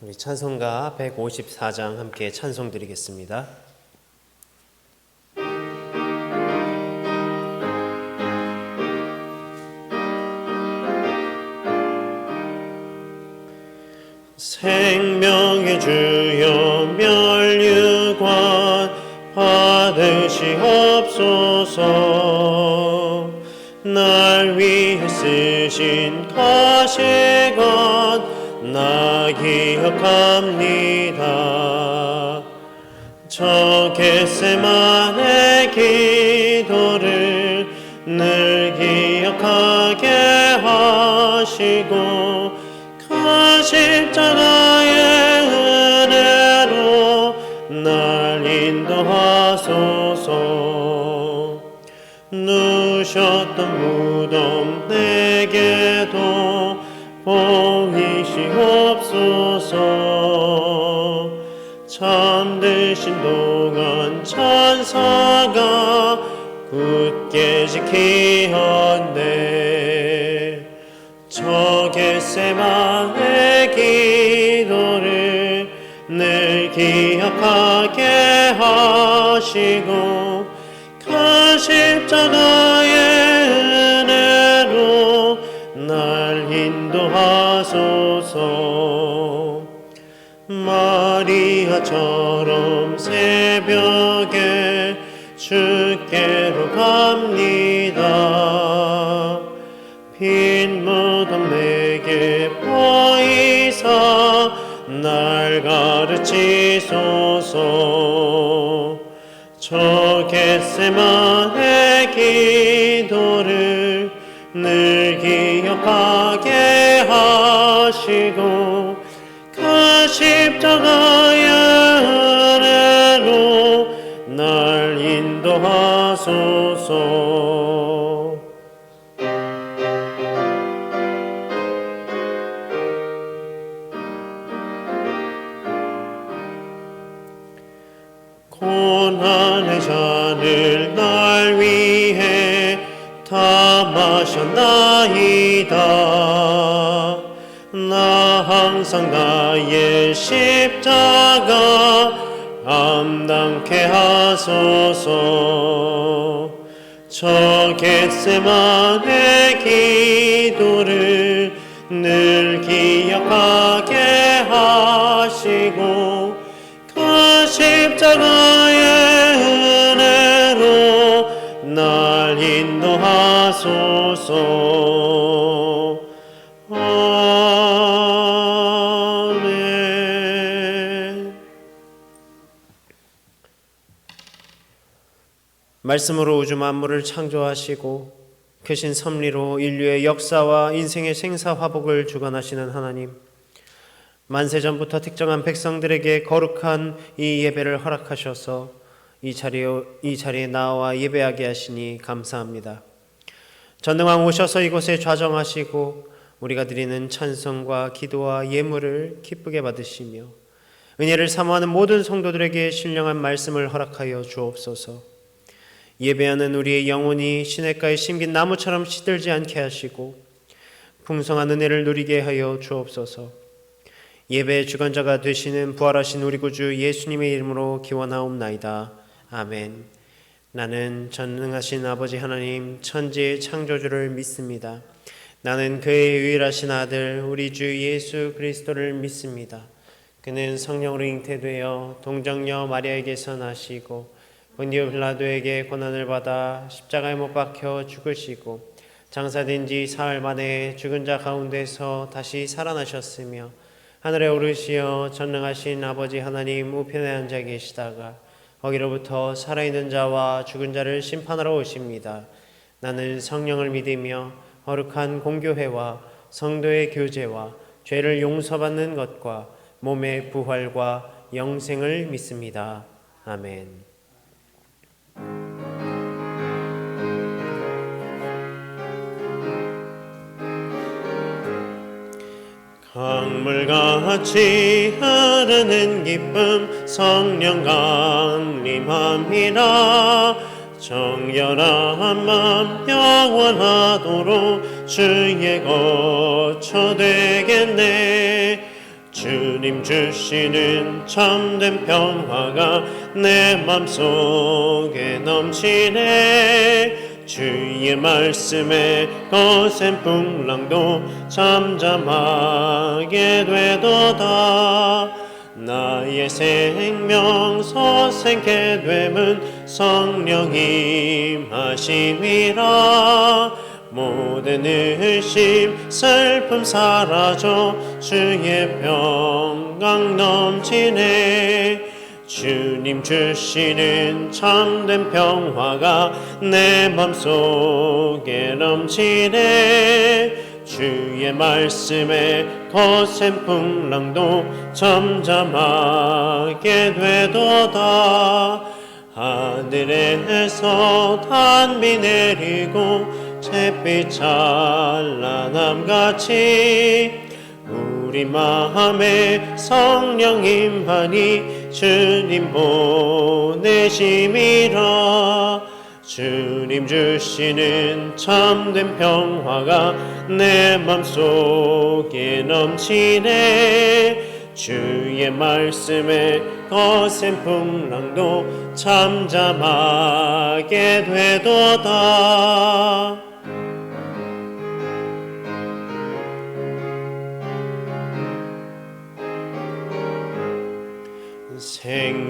우리 찬송가 154장 함께 찬송 드리겠습니다. 생명의 주여 멸류관 받으시옵소서. 날 위해 쓰신 가시관 나 기억합니다. 저 겟세마네 기도를 늘 기억하게 하시고 그 십자가의 은혜로 날 인도하소서. 누셨던 무덤 내게도 보이시옵소서. 잠드신 동안 천사가 굳게 지키었네. 저 겟세마네 기도를 늘 기억하게 하시고 그 십자가의 은혜로 날 인도하소서. 마리아처럼 새벽에 주께로 갑니다. 빈 무덤 내게 보이사 날 가르치소서. 저 겟세마네 기도를 늘 기억하게 하시고 그 십자가의 은혜로 날 인도하소서. 고난의 잔을 날 위해 다 마셨나이다. 나 항상 나의 십자가 감당케 하소서. 저 겟세마네 기도를 늘 기억하게 하시고 그 십자가의 은혜로 날 인도하소서. 아멘. 말씀으로 우주 만물을 창조하시고 크신 섭리로 인류의 역사와 인생의 생사화복을 주관하시는 하나님, 만세전부터 특정한 백성들에게 거룩한 이 예배를 허락하셔서 이 자리에 나와 예배하게 하시니 감사합니다. 전능왕 오셔서 이곳에 좌정하시고 우리가 드리는 찬송과 기도와 예물을 기쁘게 받으시며 은혜를 사모하는 모든 성도들에게 신령한 말씀을 허락하여 주옵소서. 예배하는 우리의 영혼이 시냇가에 심긴 나무처럼 시들지 않게 하시고 풍성한 은혜를 누리게 하여 주옵소서. 예배의 주관자가 되시는 부활하신 우리 구주 예수님의 이름으로 기원하옵나이다. 아멘. 나는 전능하신 아버지 하나님 천지의 창조주를 믿습니다. 나는 그의 유일하신 아들 우리 주 예수 그리스도를 믿습니다. 그는 성령으로 잉태되어 동정녀 마리아에게서 나시고 본디오 빌라도에게 고난을 받아 십자가에 못 박혀 죽으시고 장사된 지 사흘 만에 죽은 자 가운데서 다시 살아나셨으며 하늘에 오르시어 전능하신 아버지 하나님 우편에 앉아 계시다가 거기로부터 살아있는 자와 죽은 자를 심판하러 오십니다. 나는 성령을 믿으며 거룩한 공교회와 성도의 교제와 죄를 용서받는 것과 몸의 부활과 영생을 믿습니다. 아멘. 강물같이 흐르는 기쁨 성령 강림함이라. 정결한 맘 영원하도록 주의 거처 되겠네. 주님 주님 주시는 참된 평화가 내 맘속에 넘치네. 주의 말씀에 거센 풍랑도 잠잠하게 되도다. 나의 생명 서생케 됨은 성령 임하심이라. 모든 의심 슬픔 사라져 주의 평강 넘치네. 주님 주시는 참된 평화가 내 맘속에 넘치네. 주의 말씀에 거센 풍랑도 잠잠하게 되도다. 하늘에서 단비 내리고 잿빛 찬란함같이 우리 마음에 성령 임하니 주님 보내심이라. 주님 주시는 참된 평화가 내 맘속에 넘치네. 주의 말씀에 거센 풍랑도 잠잠하게 되도다.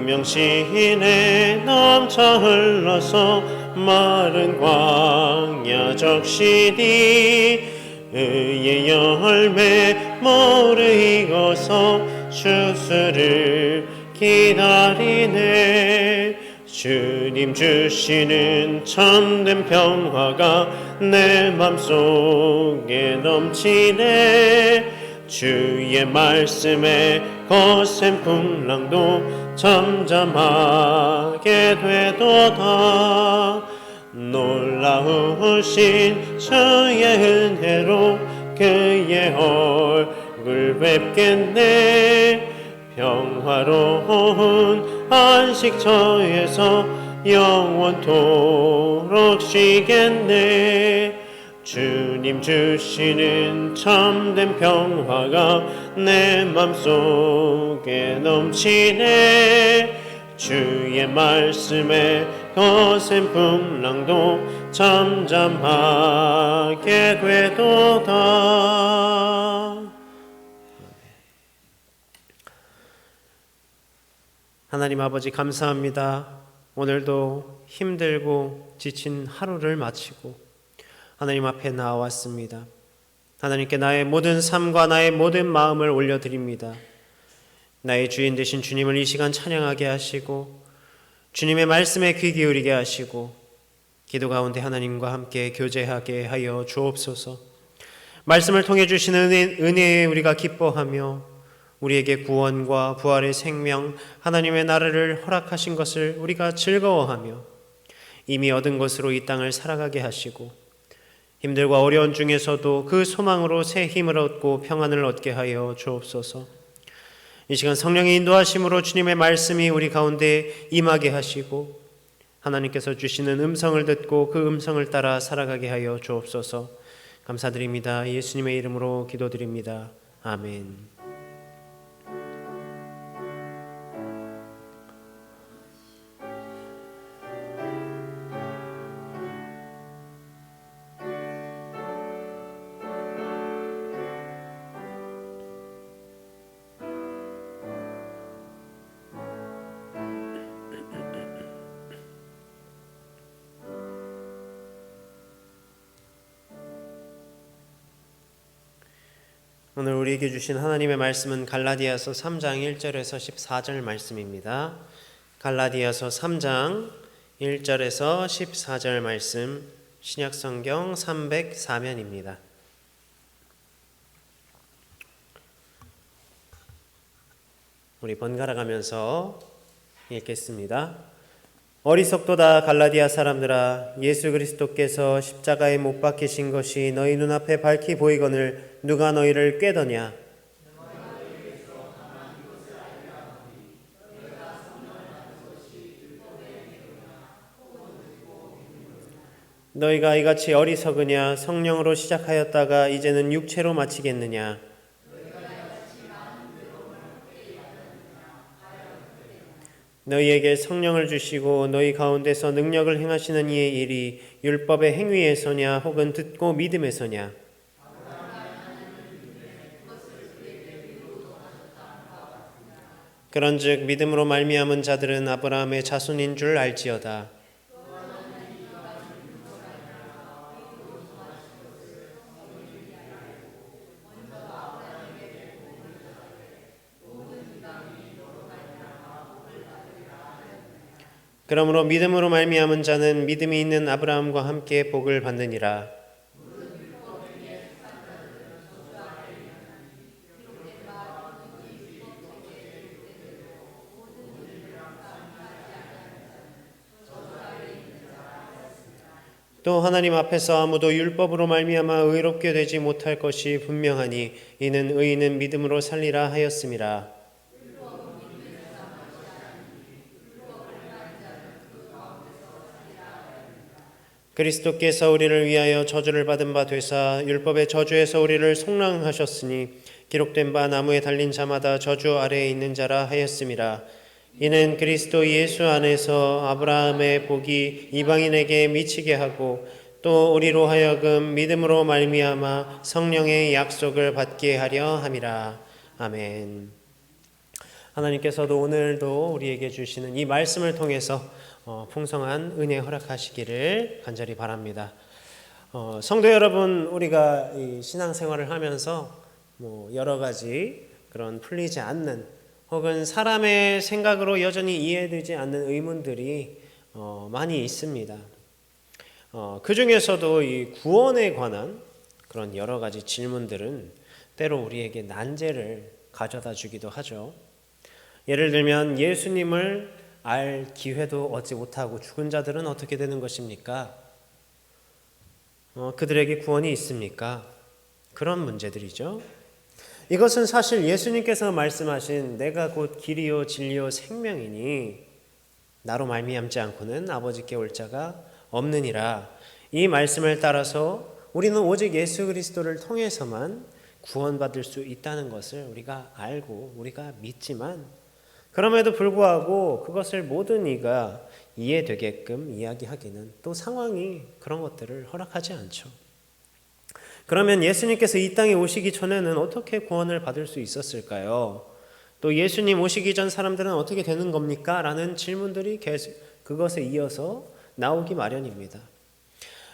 생명신에 넘쳐 흘러서 마른 광야 적시니 의의 열매 모래 익어서 추수를 기다리네. 주님 주시는 참된 평화가 내 맘속에 넘치네. 주의 말씀에 거센 풍랑도 잠잠하게 되도다. 놀라우신 주의 은혜로 그의 얼굴 뵙겠네. 평화로운 안식처에서 영원토록 쉬겠네. 주님 주시는 참된 평화가 내 맘속에 넘치네. 주의 말씀에 거센 풍랑도 잠잠하게 되도다. 하나님 아버지 감사합니다. 오늘도 힘들고 지친 하루를 마치고 하나님 앞에 나왔습니다. 하나님께 나의 모든 삶과 나의 모든 마음을 올려드립니다. 나의 주인 되신 주님을 이 시간 찬양하게 하시고 주님의 말씀에 귀 기울이게 하시고 기도 가운데 하나님과 함께 교제하게 하여 주옵소서. 말씀을 통해 주시는 은혜에 우리가 기뻐하며 우리에게 구원과 부활의 생명 하나님의 나라를 허락하신 것을 우리가 즐거워하며 이미 얻은 것으로 이 땅을 살아가게 하시고 힘들고 어려운 중에서도 그 소망으로 새 힘을 얻고 평안을 얻게 하여 주옵소서. 이 시간 성령의 인도하심으로 주님의 말씀이 우리 가운데 임하게 하시고 하나님께서 주시는 음성을 듣고 그 음성을 따라 살아가게 하여 주옵소서. 감사드립니다. 예수님의 이름으로 기도드립니다. 아멘. 오늘 우리에게 주신 하나님의 말씀은 갈라디아서 3장 1절에서 14절 말씀입니다. 갈라디아서 3장 1절에서 14절 말씀, 신약성경 304면입니다. 우리 번갈아 가면서 읽겠습니다. 어리석도다 갈라디아 사람들아, 예수 그리스도께서 십자가에 못 박히신 것이 너희 눈앞에 밝히 보이거늘 누가 너희를 꾀더냐? 너희가 이같이 어리석으냐? 성령으로 시작하였다가 이제는 육체로 마치겠느냐? 너희에게 성령을 주시고 너희 가운데서 능력을 행하시는 이의 일이 율법의 행위에서냐 혹은 듣고 믿음에서냐? 그런즉 믿음으로 말미암은 자들은 아브라함의 자손인 줄 알지어다. 그러므로 믿음으로 말미암은 자는 믿음이 있는 아브라함과 함께 복을 받느니라. 또 하나님 앞에서 아무도 율법으로 말미암아 의롭게 되지 못할 것이 분명하니 이는 의인은 믿음으로 살리라 하였음이라. 그리스도께서 우리를 위하여 저주를 받은 바 되사 율법의 저주에서 우리를 속량하셨으니 기록된 바 나무에 달린 자마다 저주 아래에 있는 자라 하였음이라. 이는 그리스도 예수 안에서 아브라함의 복이 이방인에게 미치게 하고 또 우리로 하여금 믿음으로 말미암아 성령의 약속을 받게 하려 함이라. 아멘. 하나님께서도 오늘도 우리에게 주시는 이 말씀을 통해서 풍성한 은혜 허락하시기를 간절히 바랍니다. 성도 여러분, 우리가 이 신앙생활을 하면서 여러 가지 그런 풀리지 않는 혹은 사람의 생각으로 여전히 이해되지 않는 의문들이 많이 있습니다. 그 중에서도 이 구원에 관한 그런 여러 가지 질문들은 때로 우리에게 난제를 가져다 주기도 하죠. 예를 들면 예수님을 알 기회도 얻지 못하고 죽은 자들은 어떻게 되는 것입니까? 그들에게 구원이 있습니까? 그런 문제들이죠. 이것은 사실 예수님께서 말씀하신 내가 곧 길이요 진리요 생명이니 나로 말미암지 않고는 아버지께 올 자가 없느니라. 이 말씀을 따라서 우리는 오직 예수 그리스도를 통해서만 구원받을 수 있다는 것을 우리가 알고 우리가 믿지만 그럼에도 불구하고 그것을 모든 이가 이해되게끔 이야기하기는 또 상황이 그런 것들을 허락하지 않죠. 그러면 예수님께서 이 땅에 오시기 전에는 어떻게 구원을 받을 수 있었을까요? 또 예수님 오시기 전 사람들은 어떻게 되는 겁니까? 라는 질문들이 계속 그것에 이어서 나오기 마련입니다.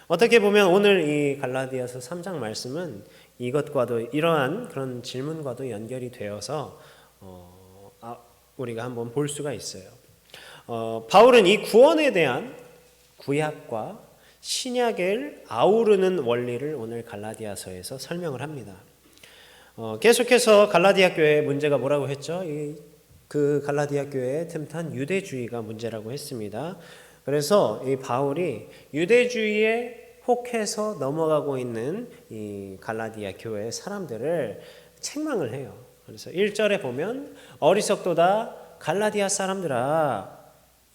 어떻게 보면 오늘 이 갈라디아서 3장 말씀은 이것과도 이러한 그런 질문과도 연결이 되어서 우리가 한번 볼 수가 있어요. 바울은 이 구원에 대한 구약과 신약을 아우르는 원리를 오늘 갈라디아서에서 설명을 합니다. 계속해서 갈라디아 교회의 문제가 뭐라고 했죠? 그 갈라디아 교회의 틈탄 유대주의가 문제라고 했습니다. 그래서 이 바울이 유대주의에 혹해서 넘어가고 있는 이 갈라디아 교회의 사람들을 책망을 해요. 그래서 1절에 보면 어리석도다 갈라디아 사람들아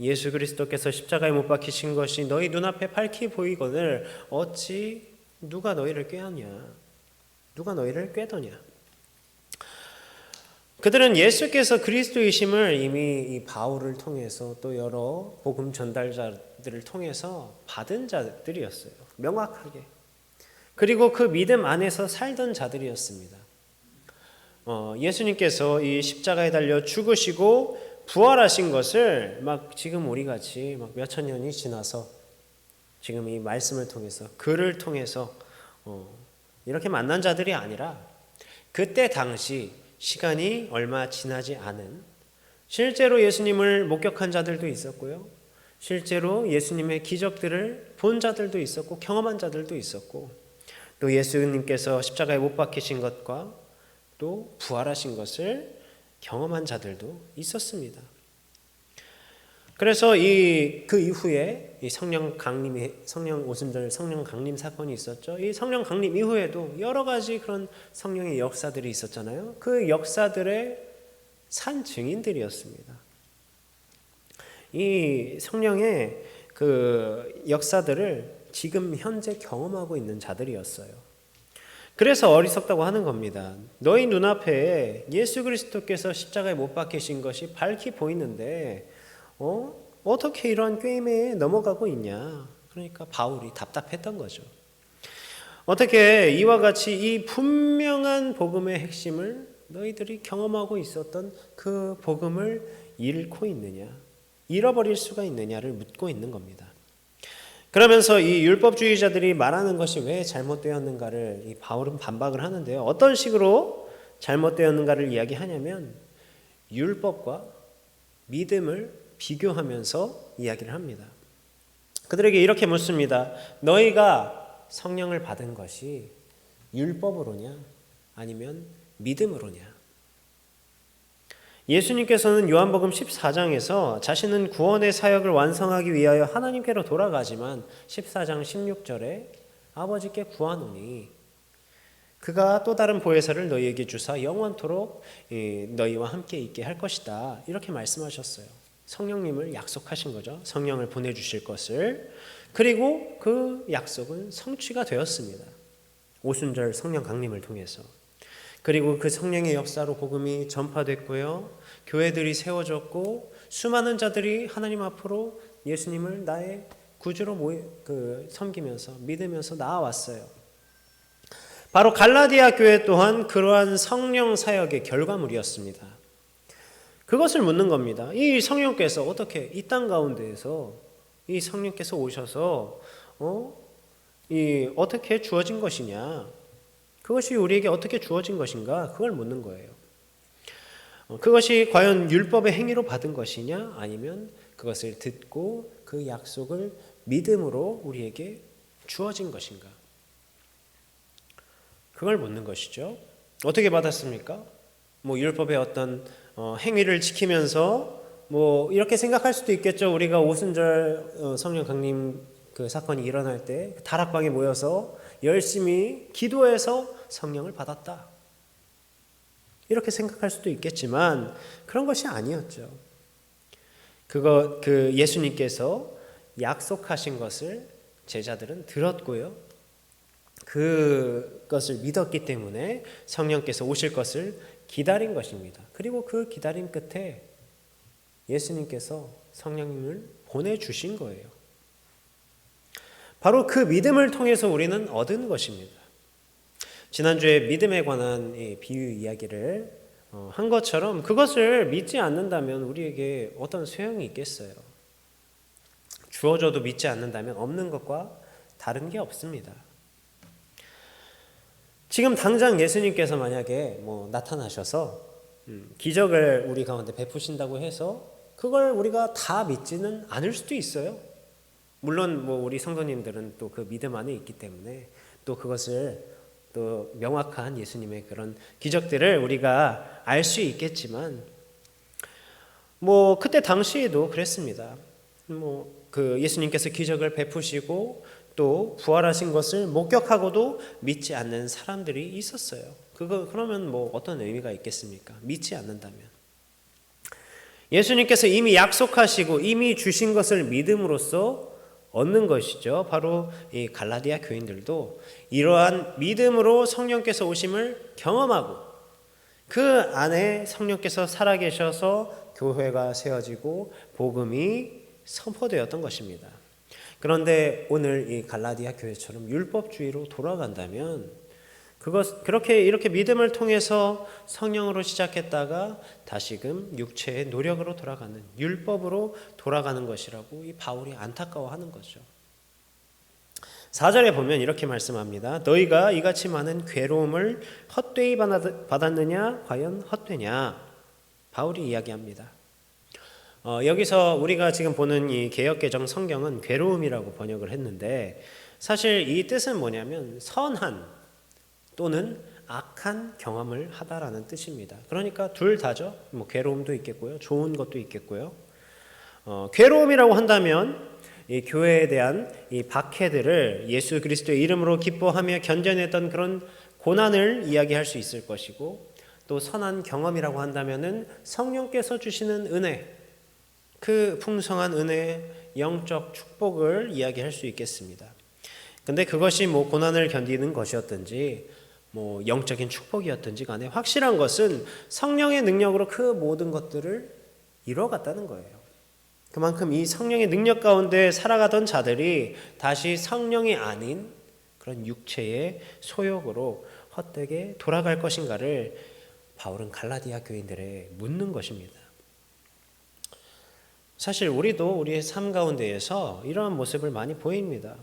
예수 그리스도께서 십자가에 못 박히신 것이 너희 눈앞에 밝히 보이거늘 어찌 누가 너희를 꾀하냐? 누가 너희를 꾀더냐? 그들은 예수께서 그리스도이심을 이미 이 바울을 통해서 또 여러 복음 전달자들을 통해서 받은 자들이었어요. 명확하게. 그리고 그 믿음 안에서 살던 자들이었습니다. 예수님께서 이 십자가에 달려 죽으시고 부활하신 것을 막 지금 우리 같이 막 몇천 년이 지나서 지금 이 말씀을 통해서 글을 통해서 이렇게 만난 자들이 아니라 그때 당시 시간이 얼마 지나지 않은 실제로 예수님을 목격한 자들도 있었고요. 실제로 예수님의 기적들을 본 자들도 있었고 경험한 자들도 있었고 또 예수님께서 십자가에 못 박히신 것과 또 부활하신 것을 경험한 자들도 있었습니다. 그래서 그 이후에 이 성령 오순절 성령 강림 사건이 있었죠. 이 성령 강림 이후에도 여러 가지 그런 성령의 역사들이 있었잖아요. 그 역사들의 산 증인들이었습니다. 이 성령의 그 역사들을 지금 현재 경험하고 있는 자들이었어요. 그래서 어리석다고 하는 겁니다. 너희 눈앞에 예수 그리스도께서 십자가에 못 박히신 것이 밝히 보이는데 어떻게 이러한 게임에 넘어가고 있냐. 그러니까 바울이 답답했던 거죠. 어떻게 이와 같이 이 분명한 복음의 핵심을 너희들이 경험하고 있었던 그 복음을 잃고 있느냐, 잃어버릴 수가 있느냐를 묻고 있는 겁니다. 그러면서 이 율법주의자들이 말하는 것이 왜 잘못되었는가를 이 바울은 반박을 하는데요. 어떤 식으로 잘못되었는가를 이야기하냐면 율법과 믿음을 비교하면서 이야기를 합니다. 그들에게 이렇게 묻습니다. 너희가 성령을 받은 것이 율법으로냐 아니면 믿음으로냐? 예수님께서는 요한복음 14장에서 자신은 구원의 사역을 완성하기 위하여 하나님께로 돌아가지만 14장 16절에 아버지께 구하노니 그가 또 다른 보혜사를 너희에게 주사 영원토록 너희와 함께 있게 할 것이다. 이렇게 말씀하셨어요. 성령님을 약속하신 거죠. 성령을 보내주실 것을. 그리고 그 약속은 성취가 되었습니다. 오순절 성령 강림을 통해서. 그리고 그 성령의 역사로 복음이 전파됐고요. 교회들이 세워졌고 수많은 자들이 하나님 앞으로 예수님을 나의 구주로 섬기면서 믿으면서 나아왔어요. 바로 갈라디아 교회 또한 그러한 성령 사역의 결과물이었습니다. 그것을 묻는 겁니다. 이 성령께서 어떻게 이 땅 가운데에서 이 성령께서 오셔서 어떻게 주어진 것이냐? 그것이 우리에게 어떻게 주어진 것인가? 그걸 묻는 거예요. 그것이 과연 율법의 행위로 받은 것이냐? 아니면 그것을 듣고 그 약속을 믿음으로 우리에게 주어진 것인가? 그걸 묻는 것이죠. 어떻게 받았습니까? 율법의 어떤 행위를 지키면서 이렇게 생각할 수도 있겠죠. 우리가 오순절 성령 강림 그 사건이 일어날 때 다락방에 모여서 열심히 기도해서 성령을 받았다. 이렇게 생각할 수도 있겠지만 그런 것이 아니었죠. 그 예수님께서 약속하신 것을 제자들은 들었고요. 그것을 믿었기 때문에 성령께서 오실 것을 기다린 것입니다. 그리고 그 기다림 끝에 예수님께서 성령님을 보내주신 거예요. 바로 그 믿음을 통해서 우리는 얻은 것입니다. 지난주에 믿음에 관한 비유 이야기를 한 것처럼 그것을 믿지 않는다면 우리에게 어떤 소용이 있겠어요? 주어져도 믿지 않는다면 없는 것과 다른 게 없습니다. 지금 당장 예수님께서 만약에 나타나셔서 기적을 우리 가운데 베푸신다고 해서 그걸 우리가 다 믿지는 않을 수도 있어요. 물론 우리 성도님들은 또 그 믿음 안에 있기 때문에 또 그것을 또 명확한 예수님의 그런 기적들을 우리가 알 수 있겠지만 그때 당시에도 그랬습니다. 그 예수님께서 기적을 베푸시고 또 부활하신 것을 목격하고도 믿지 않는 사람들이 있었어요. 그러면 어떤 의미가 있겠습니까? 믿지 않는다면. 예수님께서 이미 약속하시고 이미 주신 것을 믿음으로써 얻는 것이죠. 바로 이 갈라디아 교인들도 이러한 믿음으로 성령께서 오심을 경험하고 그 안에 성령께서 살아계셔서 교회가 세워지고 복음이 선포되었던 것입니다. 그런데 오늘 이 갈라디아 교회처럼 율법주의로 돌아간다면 그렇게 이렇게 믿음을 통해서 성령으로 시작했다가 다시금 육체의 노력으로 돌아가는 율법으로 돌아가는 것이라고 이 바울이 안타까워하는 거죠. 4절에 보면 이렇게 말씀합니다. 너희가 이같이 많은 괴로움을 헛되이 받았느냐? 과연 헛되냐? 바울이 이야기합니다. 여기서 우리가 지금 보는 이 개역개정 성경은 괴로움이라고 번역을 했는데 사실 이 뜻은 뭐냐면 선한 또는 악한 경험을 하다라는 뜻입니다. 그러니까 둘 다죠. 괴로움도 있겠고요. 좋은 것도 있겠고요. 괴로움이라고 한다면 이 교회에 대한 이 박해들을 예수 그리스도의 이름으로 기뻐하며 견뎌냈던 그런 고난을 이야기할 수 있을 것이고 또 선한 경험이라고 한다면은 성령께서 주시는 은혜 그 풍성한 은혜, 영적 축복을 이야기할 수 있겠습니다. 근데 그것이 고난을 견디는 것이었든지 영적인 축복이었든지 간에 확실한 것은 성령의 능력으로 그 모든 것들을 이루어갔다는 거예요. 그만큼 이 성령의 능력 가운데 살아가던 자들이 다시 성령이 아닌 그런 육체의 소욕으로 헛되게 돌아갈 것인가를 바울은 갈라디아 교인들에 묻는 것입니다. 사실 우리도 우리의 삶 가운데에서 이러한 모습을 많이 보입니다.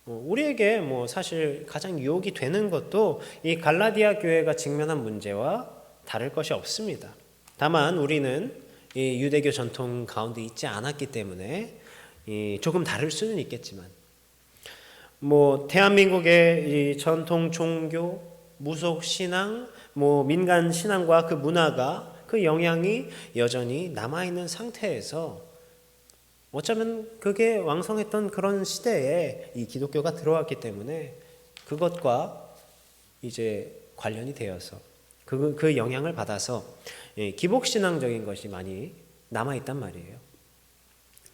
우리에게 사실 가장 유혹이 되는 것도 이 갈라디아 교회가 직면한 문제와 다를 것이 없습니다. 다만 우리는 이 유대교 전통 가운데 있지 않았기 때문에 조금 다를 수는 있겠지만 대한민국의 이 전통 종교, 무속 신앙, 민간 신앙과 그 문화가 그 영향이 여전히 남아있는 상태에서 어쩌면 그게 왕성했던 그런 시대에 이 기독교가 들어왔기 때문에 그것과 이제 관련이 되어서 그 영향을 받아서 기복신앙적인 것이 많이 남아있단 말이에요.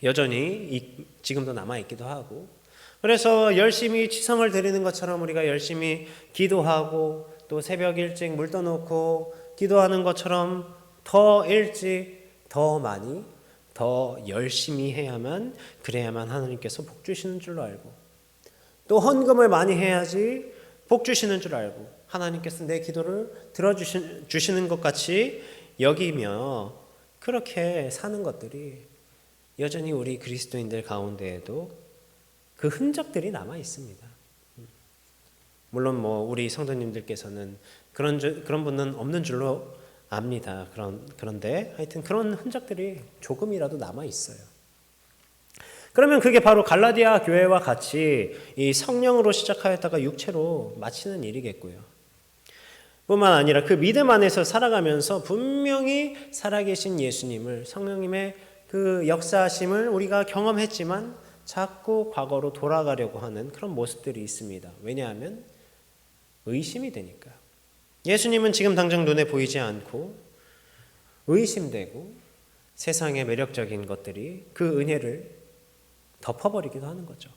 여전히 지금도 남아있기도 하고, 그래서 열심히 치성을 드리는 것처럼 우리가 열심히 기도하고 또 새벽 일찍 물 떠놓고 기도하는 것처럼 더 일찍, 더 많이, 더 열심히 해야만, 그래야만 하나님께서 복 주시는 줄로 알고, 또 헌금을 많이 해야지 복 주시는 줄 알고 하나님께서 내 기도를 들어주시는 것 같이 여기며 그렇게 사는 것들이 여전히 우리 그리스도인들 가운데에도 그 흔적들이 남아 있습니다. 물론 우리 성도님들께서는 그런 분은 없는 줄로 압니다. 그런데 하여튼 그런 흔적들이 조금이라도 남아 있어요. 그러면 그게 바로 갈라디아 교회와 같이 이 성령으로 시작하였다가 육체로 마치는 일이겠고요. 뿐만 아니라 그 믿음 안에서 살아가면서 분명히 살아계신 예수님을, 성령님의 그 역사하심을 우리가 경험했지만 자꾸 과거로 돌아가려고 하는 그런 모습들이 있습니다. 왜냐하면 의심이 되니까. 예수님은 지금 당장 눈에 보이지 않고 의심되고 세상의 매력적인 것들이 그 은혜를 덮어버리기도 하는 거죠.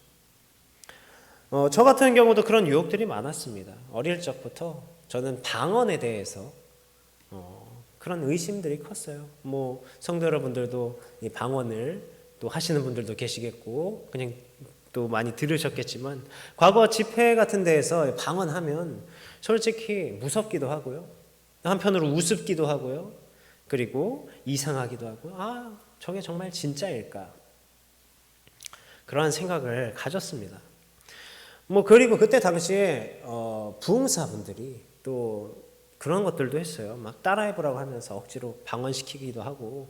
저 같은 경우도 그런 유혹들이 많았습니다. 어릴 적부터 저는 방언에 대해서 그런 의심들이 컸어요. 성도 여러분들도 이 방언을 또 하시는 분들도 계시겠고 그냥 또 많이 들으셨겠지만 과거 집회 같은 데에서 방언하면 솔직히 무섭기도 하고요. 한편으로 우습기도 하고요. 그리고 이상하기도 하고 저게 정말 진짜일까? 그러한 생각을 가졌습니다. 그리고 그때 당시에 부흥사분들이 또 그런 것들도 했어요. 막 따라해보라고 하면서 억지로 방언시키기도 하고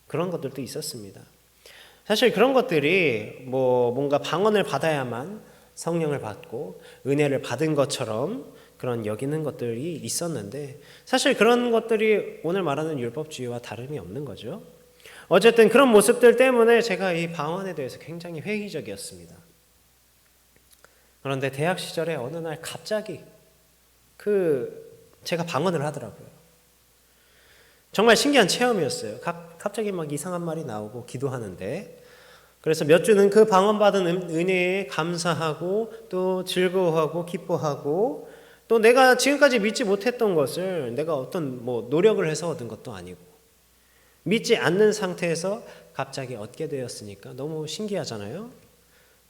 그런 것들도 있었습니다. 사실 그런 것들이 뭔가 방언을 받아야만 성령을 받고 은혜를 받은 것처럼 그런 여기는 것들이 있었는데 사실 그런 것들이 오늘 말하는 율법주의와 다름이 없는 거죠. 어쨌든 그런 모습들 때문에 제가 이 방언에 대해서 굉장히 회의적이었습니다. 그런데 대학 시절에 어느 날 갑자기 제가 방언을 하더라고요. 정말 신기한 체험이었어요. 갑자기 막 이상한 말이 나오고 기도하는데 그래서 몇 주는 그 방언받은 은혜에 감사하고 또 즐거워하고 기뻐하고 또 내가 지금까지 믿지 못했던 것을 내가 어떤 노력을 해서 얻은 것도 아니고 믿지 않는 상태에서 갑자기 얻게 되었으니까 너무 신기하잖아요.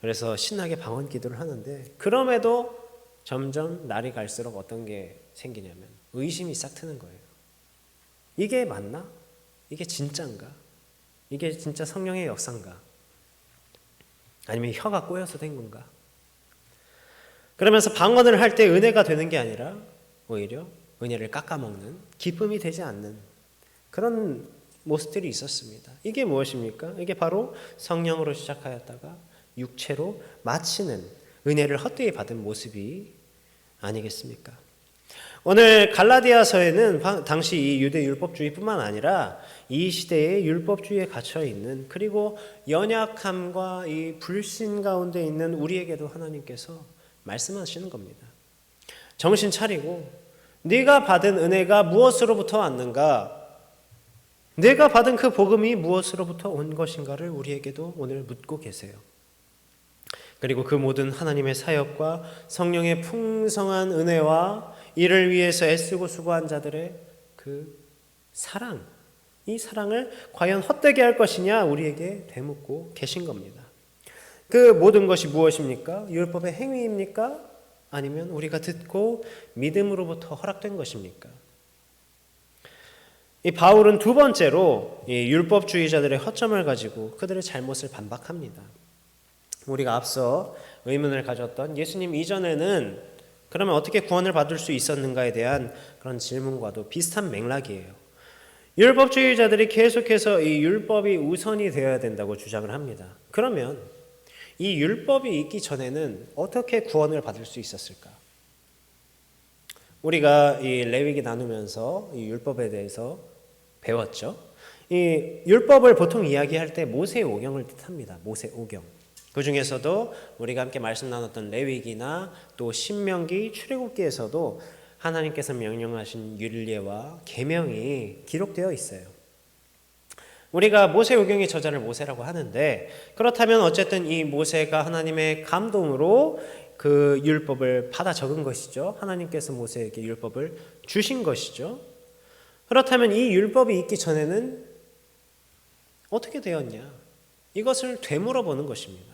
그래서 신나게 방언 기도를 하는데 그럼에도 점점 날이 갈수록 어떤 게 생기냐면 의심이 싹 트는 거예요. 이게 맞나? 이게 진짜인가? 이게 진짜 성령의 역사인가? 아니면 혀가 꼬여서 된 건가? 그러면서 방언을 할 때 은혜가 되는 게 아니라 오히려 은혜를 깎아먹는, 기쁨이 되지 않는 그런 모습들이 있었습니다. 이게 무엇입니까? 이게 바로 성령으로 시작하였다가 육체로 마치는 은혜를 헛되이 받은 모습이 아니겠습니까? 오늘 갈라디아서에는 당시 이 유대 율법주의뿐만 아니라 이 시대의 율법주의에 갇혀 있는 그리고 연약함과 이 불신 가운데 있는 우리에게도 하나님께서 말씀하시는 겁니다. 정신 차리고 네가 받은 은혜가 무엇으로부터 왔는가? 내가 받은 그 복음이 무엇으로부터 온 것인가를 우리에게도 오늘 묻고 계세요. 그리고 그 모든 하나님의 사역과 성령의 풍성한 은혜와 이를 위해서 애쓰고 수고한 자들의 그 사랑, 이 사랑을 과연 헛되게 할 것이냐 우리에게 되묻고 계신 겁니다. 그 모든 것이 무엇입니까? 율법의 행위입니까? 아니면 우리가 듣고 믿음으로부터 허락된 것입니까? 이 바울은 두 번째로 이 율법주의자들의 허점을 가지고 그들의 잘못을 반박합니다. 우리가 앞서 의문을 가졌던 예수님 이전에는 그러면 어떻게 구원을 받을 수 있었는가에 대한 그런 질문과도 비슷한 맥락이에요. 율법주의자들이 계속해서 이 율법이 우선이 되어야 된다고 주장을 합니다. 그러면 이 율법이 있기 전에는 어떻게 구원을 받을 수 있었을까? 우리가 이 레위기 나누면서 이 율법에 대해서 배웠죠. 이 율법을 보통 이야기할 때 모세오경을 뜻합니다. 모세오경. 그 중에서도 우리가 함께 말씀 나눴던 레위기나 또 신명기, 출애굽기에서도 하나님께서 명령하신 율례와 계명이 기록되어 있어요. 우리가 모세오경의 저자를 모세라고 하는데 그렇다면 어쨌든 이 모세가 하나님의 감동으로 그 율법을 받아 적은 것이죠. 하나님께서 모세에게 율법을 주신 것이죠. 그렇다면 이 율법이 있기 전에는 어떻게 되었냐? 이것을 되물어보는 것입니다.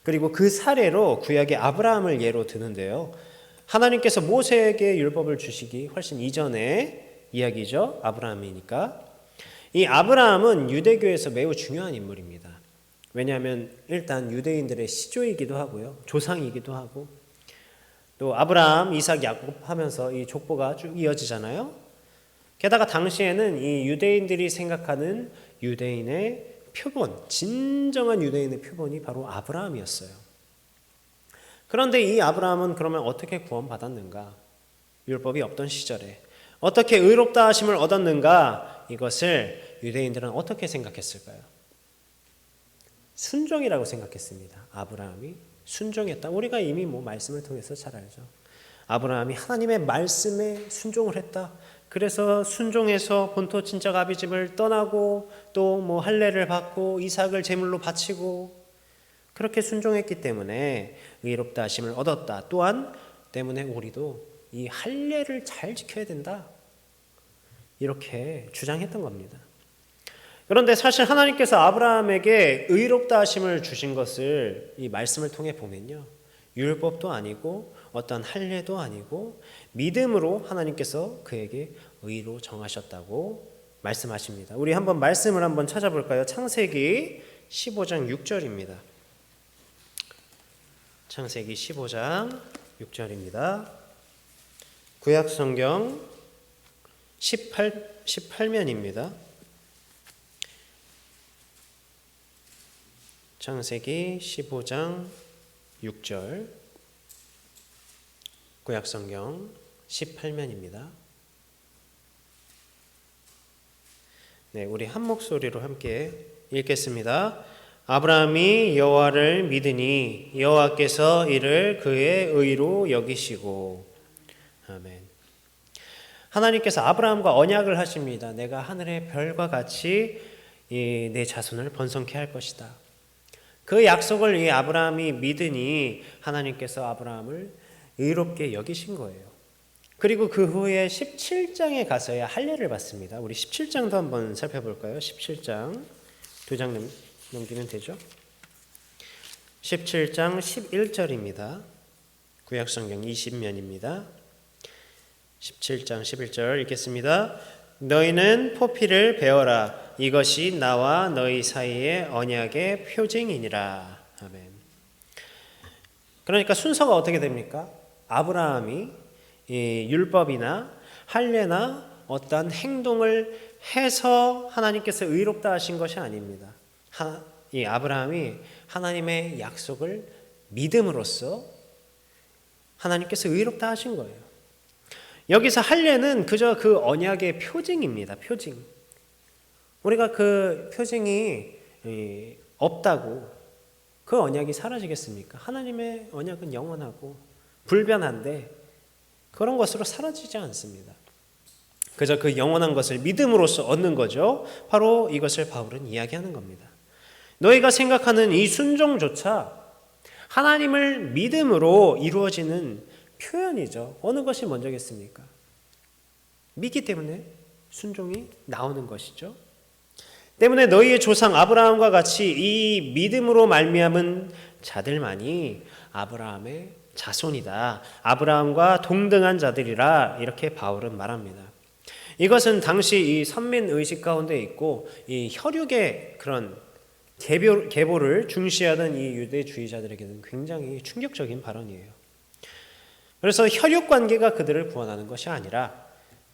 그리고 그 사례로 구약의 아브라함을 예로 드는데요. 하나님께서 모세에게 율법을 주시기 훨씬 이전의 이야기죠. 아브라함이니까. 이 아브라함은 유대교에서 매우 중요한 인물입니다. 왜냐하면 일단 유대인들의 시조이기도 하고요. 조상이기도 하고 또 아브라함, 이삭, 야곱 하면서 이 족보가 쭉 이어지잖아요. 게다가 당시에는 이 유대인들이 생각하는 유대인의 표본, 진정한 유대인의 표본이 바로 아브라함이었어요. 그런데 이 아브라함은 그러면 어떻게 구원받았는가? 율법이 없던 시절에 어떻게 의롭다 하심을 얻었는가? 이것을 유대인들은 어떻게 생각했을까요? 순종이라고 생각했습니다. 아브라함이 순종했다. 우리가 이미 말씀을 통해서 잘 알죠. 아브라함이 하나님의 말씀에 순종을 했다. 그래서 순종해서 본토 친척 아비집을 떠나고 또 할례를 받고 이삭을 제물로 바치고 그렇게 순종했기 때문에 의롭다 하심을 얻었다. 또한 때문에 우리도 이 할례를 잘 지켜야 된다. 이렇게 주장했던 겁니다. 그런데 사실 하나님께서 아브라함에게 의롭다 하심을 주신 것을 이 말씀을 통해 보면요. 율법도 아니고 어떤 할례도 아니고 믿음으로 하나님께서 그에게 의로 정하셨다고 말씀하십니다. 우리 한번 말씀을 한번 찾아볼까요? 창세기 15장 6절입니다. 창세기 15장 6절입니다. 구약성경 18면입니다. 창세기 15장 6절 구약성경 18면입니다. 네, 우리 한 목소리로 함께 읽겠습니다. 아브라함이 여호와를 믿으니 여호와께서 이를 그의 의로 여기시고. 아멘. 하나님께서 아브라함과 언약을 하십니다. 내가 하늘의 별과 같이 내 자손을 번성케 할 것이다. 그 약속을 이 아브라함이 믿으니 하나님께서 아브라함을 의롭게 여기신 거예요. 그리고 그 후에 17장에 가서야 할례를 받습니다. 우리 17장도 한번 살펴볼까요? 17장 2장 넘기면 되죠? 17장 11절입니다. 구약성경 20면입니다. 17장 11절 읽겠습니다. 너희는 포피를 베어라. 이것이 나와 너희 사이의 언약의 표징이니라. 아멘. 그러니까 순서가 어떻게 됩니까? 아브라함이 이 율법이나 할례나 어떠한 행동을 해서 하나님께서 의롭다 하신 것이 아닙니다. 이 아브라함이 하나님의 약속을 믿음으로써 하나님께서 의롭다 하신 거예요. 여기서 할례는 그저 그 언약의 표징입니다. 표징. 우리가 그 표징이 없다고 그 언약이 사라지겠습니까? 하나님의 언약은 영원하고 불변한데 그런 것으로 사라지지 않습니다. 그저 그 영원한 것을 믿음으로써 얻는 거죠. 바로 이것을 바울은 이야기하는 겁니다. 너희가 생각하는 이 순종조차 하나님을 믿음으로 이루어지는 표현이죠. 어느 것이 먼저겠습니까? 믿기 때문에 순종이 나오는 것이죠. 때문에 너희의 조상 아브라함과 같이 이 믿음으로 말미암은 자들만이 아브라함의 자손이다. 아브라함과 동등한 자들이라 이렇게 바울은 말합니다. 이것은 당시 이 선민 의식 가운데 있고 이 혈육의 그런 계보를 중시하던 이 유대주의자들에게는 굉장히 충격적인 발언이에요. 그래서 혈육 관계가 그들을 구원하는 것이 아니라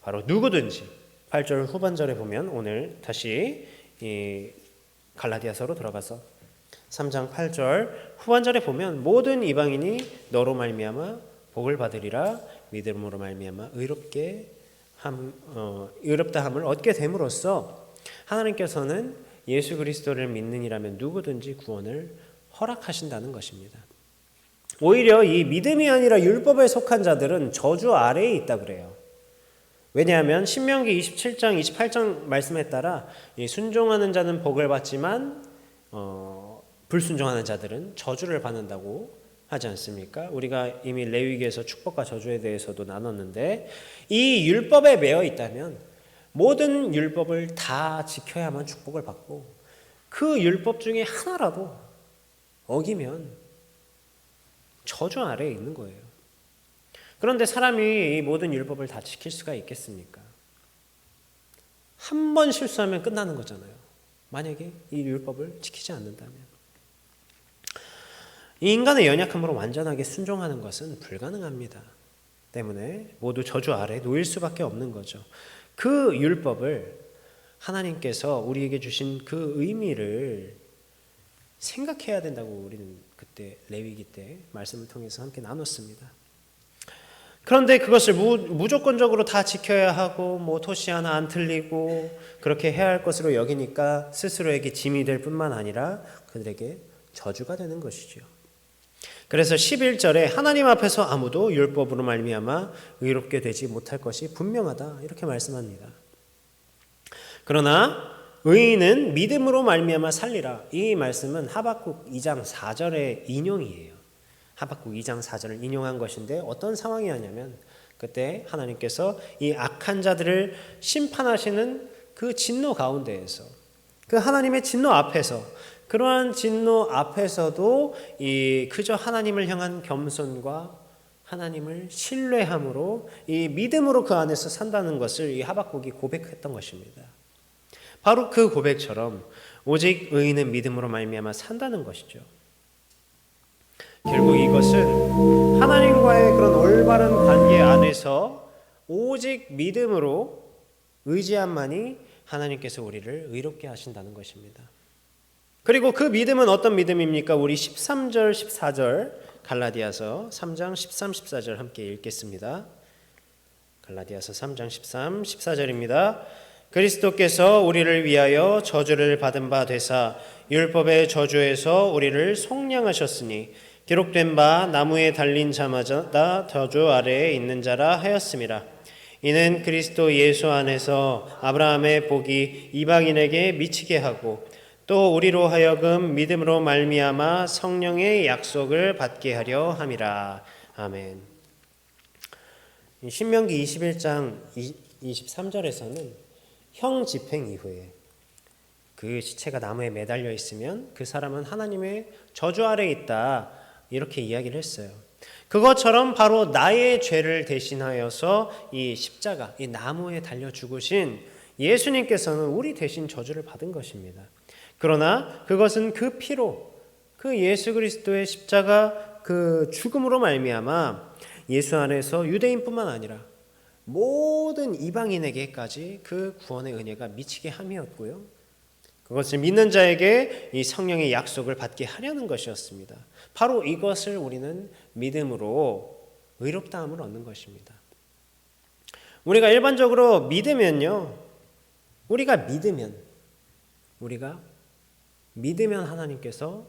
바로 누구든지 8절 후반절에 보면 오늘 다시 이 갈라디아서로 들어가서 3장 8절 후반절에 보면 모든 이방인이 너로 말미암아 복을 받으리라 믿음으로 말미암아 의롭다함을 얻게 됨으로써 하나님께서는 예수 그리스도를 믿는이라면 누구든지 구원을 허락하신다는 것입니다. 오히려 이 믿음이 아니라 율법에 속한 자들은 저주 아래에 있다 그래요. 왜냐하면 신명기 27장 28장 말씀에 따라 순종하는 자는 복을 받지만 불순종하는 자들은 저주를 받는다고 하지 않습니까? 우리가 이미 레위기에서 축복과 저주에 대해서도 나눴는데 이 율법에 매여 있다면 모든 율법을 다 지켜야만 축복을 받고 그 율법 중에 하나라도 어기면 저주 아래에 있는 거예요. 그런데 사람이 이 모든 율법을 다 지킬 수가 있겠습니까? 한 번 실수하면 끝나는 거잖아요. 만약에 이 율법을 지키지 않는다면. 이 인간의 연약함으로 완전하게 순종하는 것은 불가능합니다. 때문에 모두 저주 아래 놓일 수밖에 없는 거죠. 그 율법을 하나님께서 우리에게 주신 그 의미를 생각해야 된다고 우리는 그때 레위기 때 말씀을 통해서 함께 나눴습니다. 그런데 그것을 무조건적으로 다 지켜야 하고 토시 하나 안 틀리고 그렇게 해야 할 것으로 여기니까 스스로에게 짐이 될 뿐만 아니라 그들에게 저주가 되는 것이죠. 그래서 11절에 하나님 앞에서 아무도 율법으로 말미암아 의롭게 되지 못할 것이 분명하다 이렇게 말씀합니다. 그러나 의인은 믿음으로 말미암아 살리라. 이 말씀은 하박국 2장 4절의 인용이에요. 하박국 2장 4절을 인용한 것인데 어떤 상황이었냐면 그때 하나님께서 이 악한 자들을 심판하시는 그 진노 가운데에서 그 하나님의 진노 앞에서 그러한 진노 앞에서도 이 그저 하나님을 향한 겸손과 하나님을 신뢰함으로 이 믿음으로 그 안에서 산다는 것을 이 하박국이 고백했던 것입니다. 바로 그 고백처럼 오직 의인은 믿음으로 말미암아 산다는 것이죠. 결국 이것은 하나님과의 그런 올바른 관계 안에서 오직 믿음으로 의지함만이 하나님께서 우리를 의롭게 하신다는 것입니다. 그리고 그 믿음은 어떤 믿음입니까? 우리 13절 14절 갈라디아서 3장 13, 14절 함께 읽겠습니다. 갈라디아서 3장 13, 14절입니다. 그리스도께서 우리를 위하여 저주를 받은 바 되사 율법의 저주에서 우리를 속량하셨으니 기록된 바 나무에 달린 자마다 저주 아래에 있는 자라 하였음이라. 이는 그리스도 예수 안에서 아브라함의 복이 이방인에게 미치게 하고 또 우리로 하여금 믿음으로 말미암아 성령의 약속을 받게 하려 함이라. 아멘. 신명기 21장 23절에서는 형 집행 이후에 그 시체가 나무에 매달려 있으면 그 사람은 하나님의 저주 아래에 있다 이렇게 이야기를 했어요. 그것처럼 바로 나의 죄를 대신하여서 이 십자가, 이 나무에 달려 죽으신 예수님께서는 우리 대신 저주를 받은 것입니다. 그러나 그것은 그 피로, 그 예수 그리스도의 십자가 그 죽음으로 말미암아 예수 안에서 유대인뿐만 아니라 모든 이방인에게까지 그 구원의 은혜가 미치게 함이었고요. 그것을 믿는 자에게 이 성령의 약속을 받게 하려는 것이었습니다. 바로 이것을 우리는 믿음으로 의롭다함을 얻는 것입니다. 우리가 일반적으로 믿으면요, 우리가 믿으면 하나님께서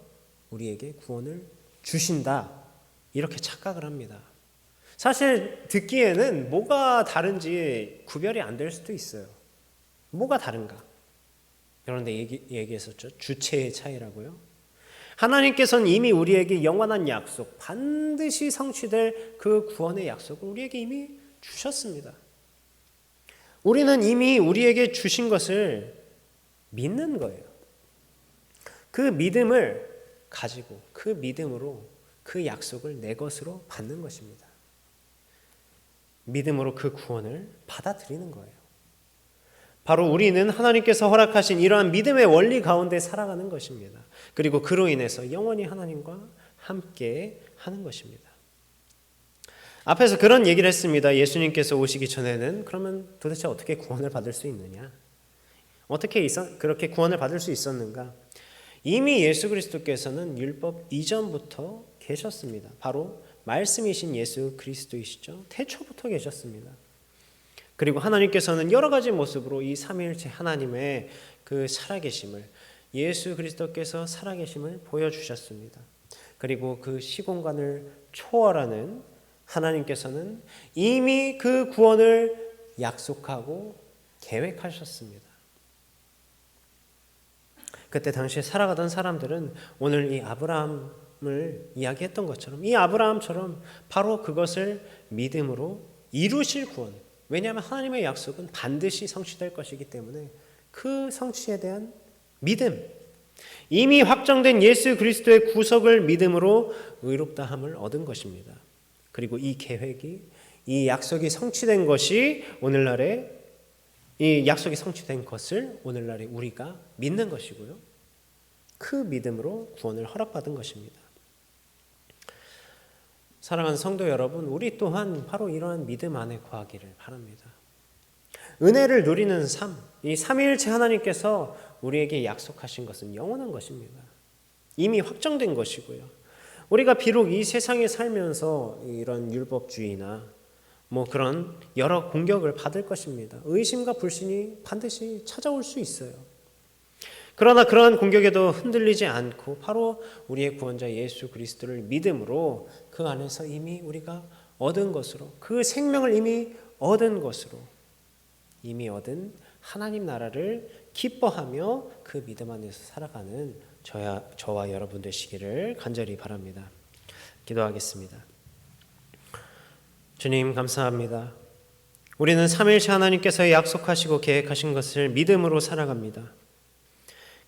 우리에게 구원을 주신다 이렇게 착각을 합니다. 사실 듣기에는 뭐가 다른지 구별이 안 될 수도 있어요. 뭐가 다른가? 그런데 얘기했었죠. 주체의 차이라고요. 하나님께서는 이미 우리에게 영원한 약속, 반드시 성취될 그 구원의 약속을 우리에게 이미 주셨습니다. 우리는 이미 우리에게 주신 것을 믿는 거예요. 그 믿음을 가지고 그 믿음으로 그 약속을 내 것으로 받는 것입니다. 믿음으로 그 구원을 받아들이는 거예요. 바로 우리는 하나님께서 허락하신 이러한 믿음의 원리 가운데 살아가는 것입니다. 그리고 그로 인해서 영원히 하나님과 함께 하는 것입니다. 앞에서 그런 얘기를 했습니다. 예수님께서 오시기 전에는 그러면 도대체 어떻게 구원을 받을 수 있느냐? 어떻게 그렇게 구원을 받을 수 있었는가? 이미 예수 그리스도께서는 율법 이전부터 계셨습니다. 바로 말씀이신 예수 그리스도이시죠. 태초부터 계셨습니다. 그리고 하나님께서는 여러 가지 모습으로 이 삼위일체 하나님의 그 살아계심을, 예수 그리스도께서 살아계심을 보여주셨습니다. 그리고 그 시공간을 초월하는 하나님께서는 이미 그 구원을 약속하고 계획하셨습니다. 그때 당시에 살아가던 사람들은 오늘 이 아브라함을 이야기했던 것처럼 이 아브라함처럼 바로 그것을 믿음으로 이루실 구원, 왜냐하면 하나님의 약속은 반드시 성취될 것이기 때문에 그 성취에 대한 믿음, 이미 확정된 예수 그리스도의 구속을 믿음으로 의롭다함을 얻은 것입니다. 그리고 이 계획이, 이 약속이 성취된 것이 오늘날에, 이 약속이 성취된 것을 오늘날에 우리가 믿는 것이고요. 그 믿음으로 구원을 허락받은 것입니다. 사랑하는 성도 여러분, 우리 또한 바로 이러한 믿음 안에 거하기를 바랍니다. 은혜를 누리는 삶, 이 삼위일체 하나님께서 우리에게 약속하신 것은 영원한 것입니다. 이미 확정된 것이고요. 우리가 비록 이 세상에 살면서 이런 율법주의나 그런 여러 공격을 받을 것입니다. 의심과 불신이 반드시 찾아올 수 있어요. 그러나 그러한 공격에도 흔들리지 않고 바로 우리의 구원자 예수 그리스도를 믿음으로 그 안에서 이미 우리가 얻은 것으로, 그 생명을 이미 얻은 것으로, 이미 얻은 하나님 나라를 기뻐하며 그 믿음 안에서 살아가는 저와 여러분 되시기를 간절히 바랍니다. 기도하겠습니다. 주님 감사합니다. 우리는 삼위일체 하나님께서 약속하시고 계획하신 것을 믿음으로 살아갑니다.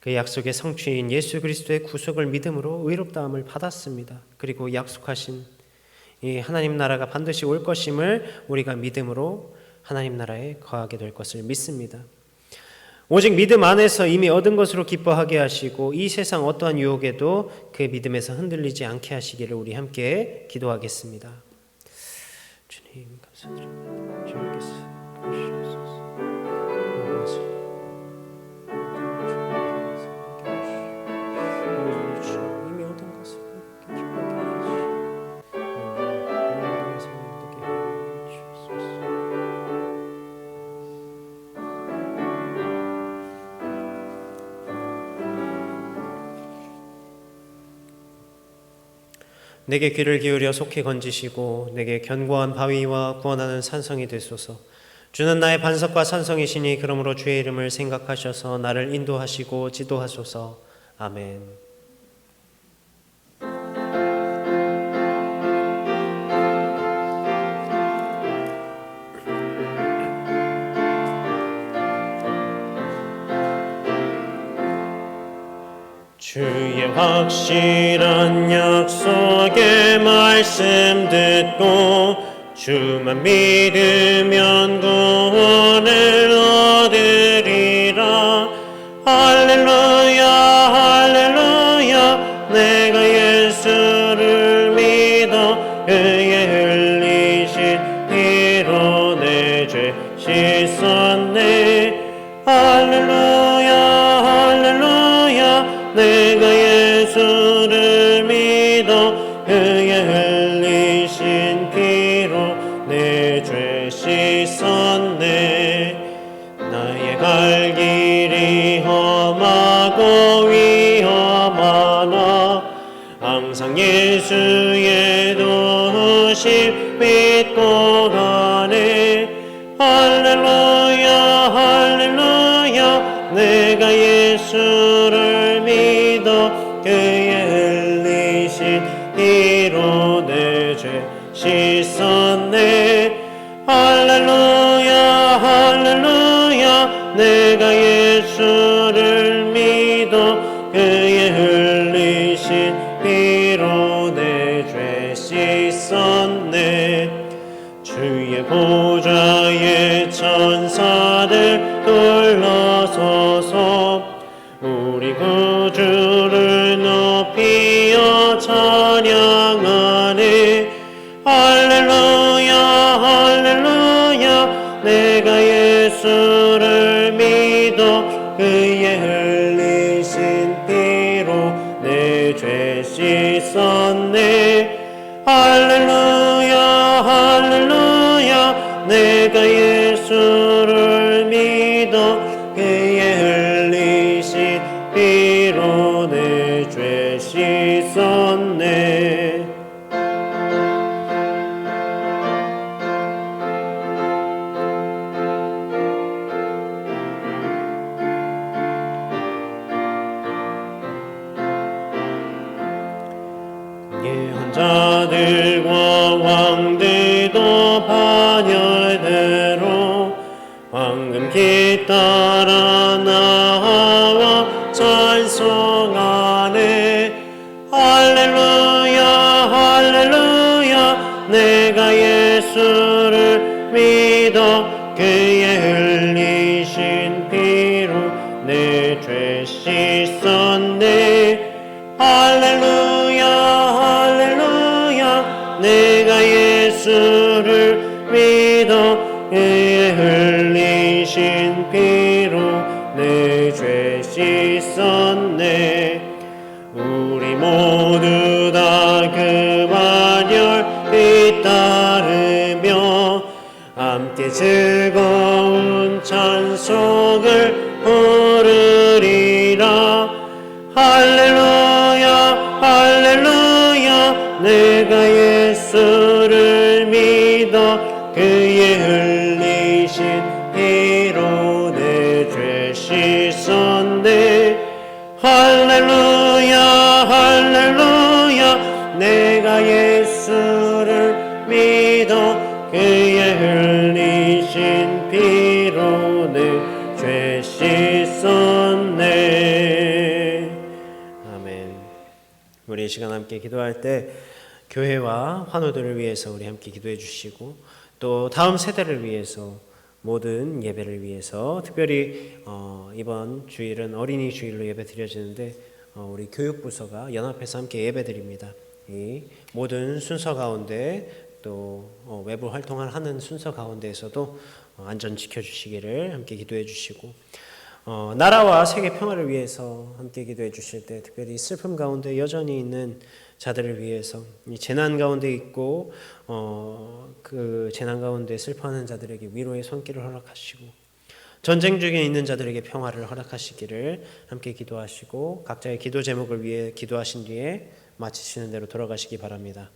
그 약속의 성취인 예수 그리스도의 구속을 믿음으로 의롭다함을 받았습니다. 그리고 약속하신 이 하나님 나라가 반드시 올 것임을 우리가 믿음으로 하나님 나라에 거하게 될 것을 믿습니다. 오직 믿음 안에서 이미 얻은 것으로 기뻐하게 하시고 이 세상 어떠한 유혹에도 그 믿음에서 흔들리지 않게 하시기를 우리 함께 기도하겠습니다. 주님 감사드립니다. 주님께서 내게 귀를 기울여 속히 건지시고 내게 견고한 바위와 구원하는 산성이 되소서. 주는 나의 반석과 산성이시니 그러므로 주의 이름을 생각하셔서 나를 인도하시고 지도하소서. 아멘. 주의 확실한 약속의 말씀 듣고 주만 믿으면 구원을 얻으리라. 할렐루야 할렐루야. 내가 예수를 믿어 그의 흘리신 피로 내 죄 씻었네. 할렐루야 할렐루야. 내가 예수를 믿어 그의 흘리신 피로 내 죄 씻었네. 나의 갈 길이 험하고 위험하나 항상 예수의 도우심 믿고 가네. 할렐루야 할렐루야. 내가 예수를 믿어 그의 흘리신 피로 내 죄 씻었네. 할렐루야 할렐루야. 주의 천사들 둘러서서 우리 구주를 높이어 찬양하네. 할렐루야 할렐루야 내가 예수를 믿어 그의 흘리신 피로 내 죄 씻었네. 할렐루야 할렐루야 내가 예수를 믿어 그의 흘리신 피로 내 죄 씻었네. 예언 자들과 왕들도 반열대로 황금 따라 나와 찬송하네. 할렐루야 할렐루야 내가 예수를 믿어 그의 흘리신 피로 내 죄 씻었네. 할렐루야 할렐루야 내가 예수를 믿어 그의 흘리신 피로 내 죄 씻었네. 우리 모두 다 그 반열 뒤따르며 함께 즐거운 찬송을 부르리라. 할렐루야 할렐루야 내가 예수를 믿어 그의 흘리신 피로 내 죄 씻었네. 할렐루야 할렐루야 내가 예수를 믿어 그의 흘리신 피로 내 죄 씻었네. 아멘. 우리 이 시간 함께 기도할 때 교회와 환우들을 위해서 우리 함께 기도해 주시고 또 다음 세대를 위해서 모든 예배를 위해서 특별히 이번 주일은 어린이 주일로 예배 드려지는데 우리 교육부서가 연합해서 함께 예배 드립니다. 이 모든 순서 가운데 또 외부 활동을 하는 순서 가운데에서도 안전 지켜주시기를 함께 기도해 주시고 나라와 세계 평화를 위해서 함께 기도해 주실 때 특별히 슬픔 가운데 여전히 있는 자들을 위해서 이 재난 가운데 있고 그 재난 가운데 슬퍼하는 자들에게 위로의 손길을 허락하시고 전쟁 중에 있는 자들에게 평화를 허락하시기를 함께 기도하시고 각자의 기도 제목을 위해 기도하신 뒤에 마치시는 대로 돌아가시기 바랍니다.